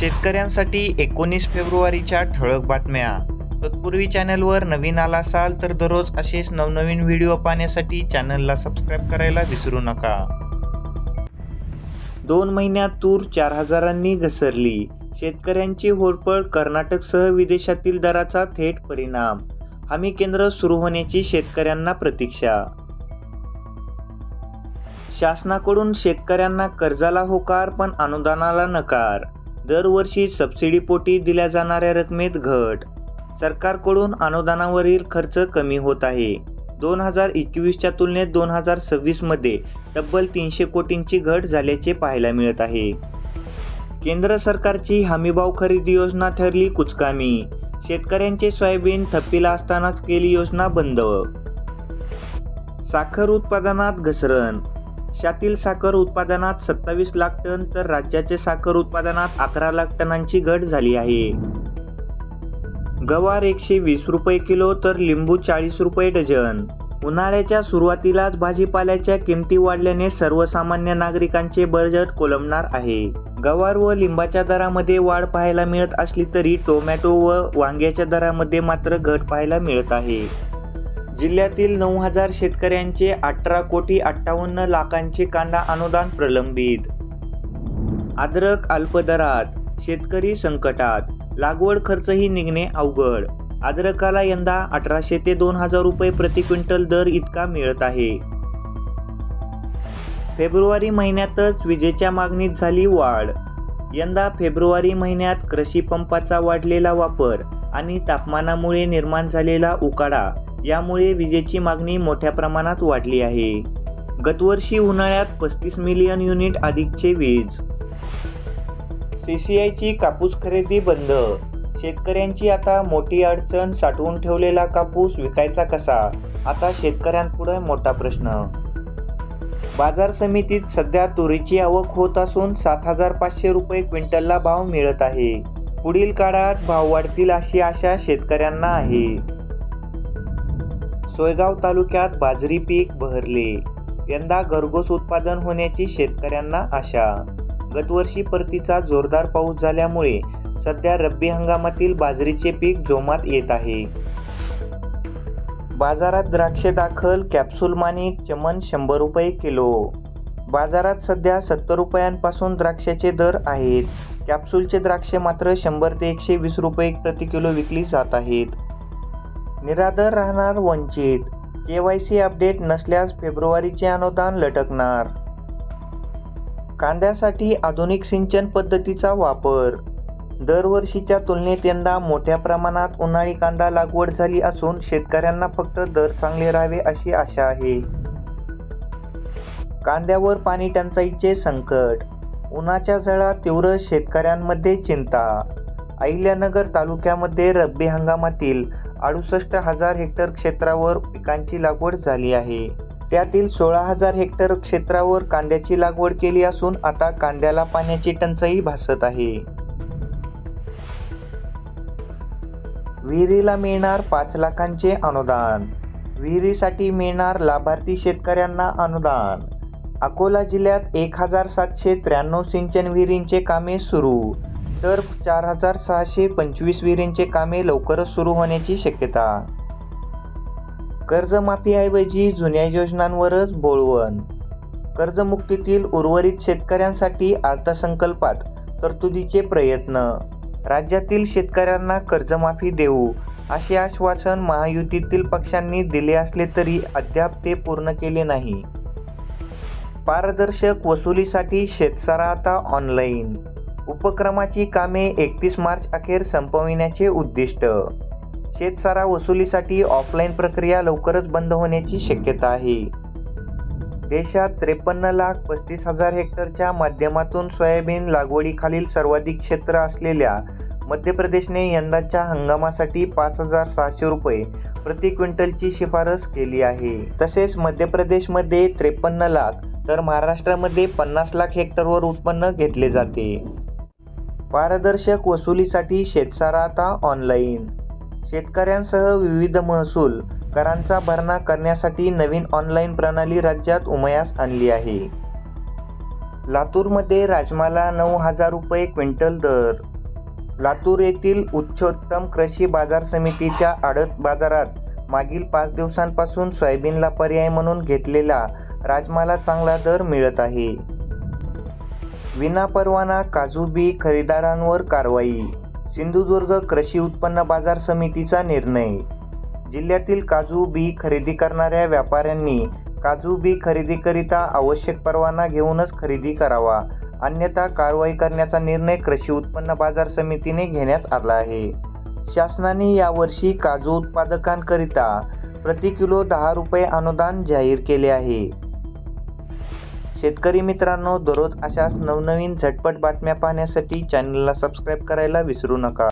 शेतकऱ्यांसाठी 19 फेब्रुवारीच्या ठळक बातम्या. तत्पूर्वी चॅनलवर नवीन आला असाल तर दररोज असेच नवनवीन व्हिडिओ पाहण्यासाठी चॅनलला सबस्क्राईब करायला विसरू नका. 2 महिन्यात तूर 4,000नी घसरली. शेतकऱ्यांची होरपळ, कर्नाटकसह विदेशातील दराचा थेट परिणाम. हमी केंद्र सुरू होण्याची शेतकऱ्यांना प्रतीक्षा. शासनाकडून शेतकऱ्यांना कर्जाला होकार पण अनुदानाला नकार. दरवर्षी सबसिडीपोटी दिल्या जाणाऱ्या रकमेत घट. सरकारकडून अनुदानावरील खर्च कमी होत आहे. 2021च्या तुलनेत 2026 मध्ये तब्बल 300 कोटींची घट झाल्याचे पाहायला मिळत आहे. केंद्र सरकारची हमीभाव खरेदी योजना ठरली कुचकामी. शेतकऱ्यांचे सोयाबीन थप्पीला असतानाच केली योजना बंद. साखर उत्पादनात घसरण. शातील साखर उत्पादनात 27 लाख टन तर राज्याचे साखर उत्पादनात 11 लाख टनांची घट झाली आहे. गवार 120 रुपये किलो तर लिंबू 40 रुपये डझन. उन्हाळ्याच्या सुरुवातीलाच भाजीपाल्याच्या किमती वाढल्याने सर्वसामान्य नागरिकांचे बजेट कोलमडणार आहे. गवार व लिंबाच्या दरामध्ये वाढ पाहायला मिळत असली तरी टोमॅटो व वांग्याच्या दरामध्ये मात्र घट पाहायला मिळत आहे. जिल्ह्यातील 9,000 शेतकऱ्यांचे 18,58 लाखांचे कांदा अनुदान प्रलंबित. अद्रक अल्प दरात, शेतकरी संकटात. लागवड खर्चही निघणे अवघड. अद्रकाला यंदा 1,800 ते 2,000 रुपये प्रति क्विंटल दर इतका मिळत आहे. फेब्रुवारी महिन्यातच विजेच्या मागणीत झाली वाढ. यंदा फेब्रुवारी महिन्यात कृषी पंपाचा वाढलेला वापर आणि तापमानामुळे निर्माण झालेला उकाडा यामुळे विजेची मागणी मोठ्या प्रमाणात वाढली आहे. गतवर्षी उन्हाळ्यात 35 मिलियन युनिट अधिकचे वीज. CCIची कापूस खरेदी बंद. शेतकऱ्यांची आता मोठी अडचण. साठवून ठेवलेला कापूस विकायचा कसा? आता शेतकऱ्यांपुढे मोठा प्रश्न. बाजार समितीत सध्या तुरीची आवक होत असून 7,500 रुपये क्विंटलला भाव मिळत आहे. पुढील काळात भाव वाढतील अशी आशा शेतकऱ्यांना आहे. सोयगाव तालुक्यात बाजरी पीक बहरले. यंदा घरघोस उत्पादन होण्याची शेतकऱ्यांना आशा. गतवर्षी परतीचा जोरदार पाऊस झाल्यामुळे सध्या रब्बी हंगामातील बाजरीचे पीक जोमात येत आहे. बाजारात द्राक्षे दाखल. कॅप्सूल माणिक चमन 100 रुपये किलो. बाजारात सध्या 70 रुपयांपासून द्राक्षाचे दर आहेत. कॅप्सूलचे द्राक्षे मात्र 100 ते 120 रुपये प्रति किलो विकली जात आहेत. निराधार राहणार वंचित. KYC अपडेट नसल्यास फेब्रुवारीचे अनुदान लटकणार. कांद्यासाठी आधुनिक सिंचन पद्धतीचा वापर. दरवर्षीच्या तुलनेत यंदा मोठ्या प्रमाणात उन्हाळी कांदा लागवड झाली असून शेतकऱ्यांना फक्त दर चांगले राहावे अशी आशा आहे. कांद्यावर पाणी टंचाईचे संकट. उन्हाच्या झळा तीव्र, शेतकऱ्यांमध्ये चिंता. अहिल्यानगर तालुक्यामध्ये रब्बी हंगामातील 68,000 हेक्टर क्षेत्रावर पिकांची लागवड झाली आहे. त्यातील 16,000 हेक्टर क्षेत्रावर कांद्याची लागवड केली असून आता कांद्याला पाण्याची टंचाई भासत आहे. विहिरीला मिळणार 5 लाखांचे अनुदान. विहिरीसाठी मिळणार लाभार्थी शेतकऱ्यांना अनुदान. अकोला जिल्ह्यात 1,793 सिंचन विहिरींचे कामे सुरू तर 4,625 विहिरींचे कामे लवकरच सुरू होण्याची शक्यता. कर्जमाफीऐवजी जुन्या योजनांवरच बोळवण. कर्जमुक्तीतील उर्वरित शेतकऱ्यांसाठी अर्थसंकल्पात तरतुदीचे प्रयत्न. राज्यातील शेतकऱ्यांना कर्जमाफी देऊ असे आश्वासन महायुतीतील पक्षांनी दिले असले तरी अद्याप ते पूर्ण केले नाही. पारदर्शक वसुलीसाठी शेतसारा आता ऑनलाईन. उपक्रमाची कामे 31 मार्च अखेर संपविण्याचे उद्दिष्ट. शेतसारा वसुलीसाठी ऑफलाईन प्रक्रिया लवकरच बंद होण्याची शक्यता आहे. देशात 53,35,000 हेक्टरच्या माध्यमातून सोयाबीन लागवडीखालील सर्वाधिक क्षेत्र असलेल्या मध्य प्रदेशने यंदाच्या हंगामासाठी 5,600 रुपये प्रति क्विंटलची शिफारस केली आहे. तसेच मध्य प्रदेशमध्ये 53 लाख तर महाराष्ट्रामध्ये 50 लाख हेक्टरवर उत्पन्न घेतले जाते. पारदर्शक वसुलीसाठी शेतसारा आता ऑनलाईन. शेतकऱ्यांसह विविध महसूल करांचा भरणा करण्यासाठी नवीन ऑनलाईन प्रणाली राज्यात उमयास आणली आहे. लातूरमध्ये राजमाला 9,000 रुपये क्विंटल दर. लातूर येथील उच्चोत्तम कृषी बाजार समितीच्या आडत बाजारात मागील 5 दिवसांपासून सोयाबीनला पर्याय म्हणून घेतलेला राजमाला चांगला दर मिळत आहे. विनापरवाना काजू बी खरेदीदारांवर कारवाई. सिंधुदुर्ग कृषी उत्पन्न बाजार समितीचा निर्णय. जिल्ह्यातील काजू बी खरेदी करणाऱ्या व्यापाऱ्यांनी काजू बी खरेदीकरिता आवश्यक परवाना घेऊनच खरेदी करावा, अन्यथा कारवाई करण्याचा निर्णय कृषी उत्पन्न बाजार समितीने घेण्यात आला आहे. शासनाने यावर्षी काजू उत्पादकांकरिता प्रति किलो 10 रुपये अनुदान जाहीर केले आहे. शेतकरी मित्रांनो, दररोज अशाच नवनवीन झटपट बातम्या पाहण्यासाठी चॅनलला सबस्क्राईब करायला विसरू नका.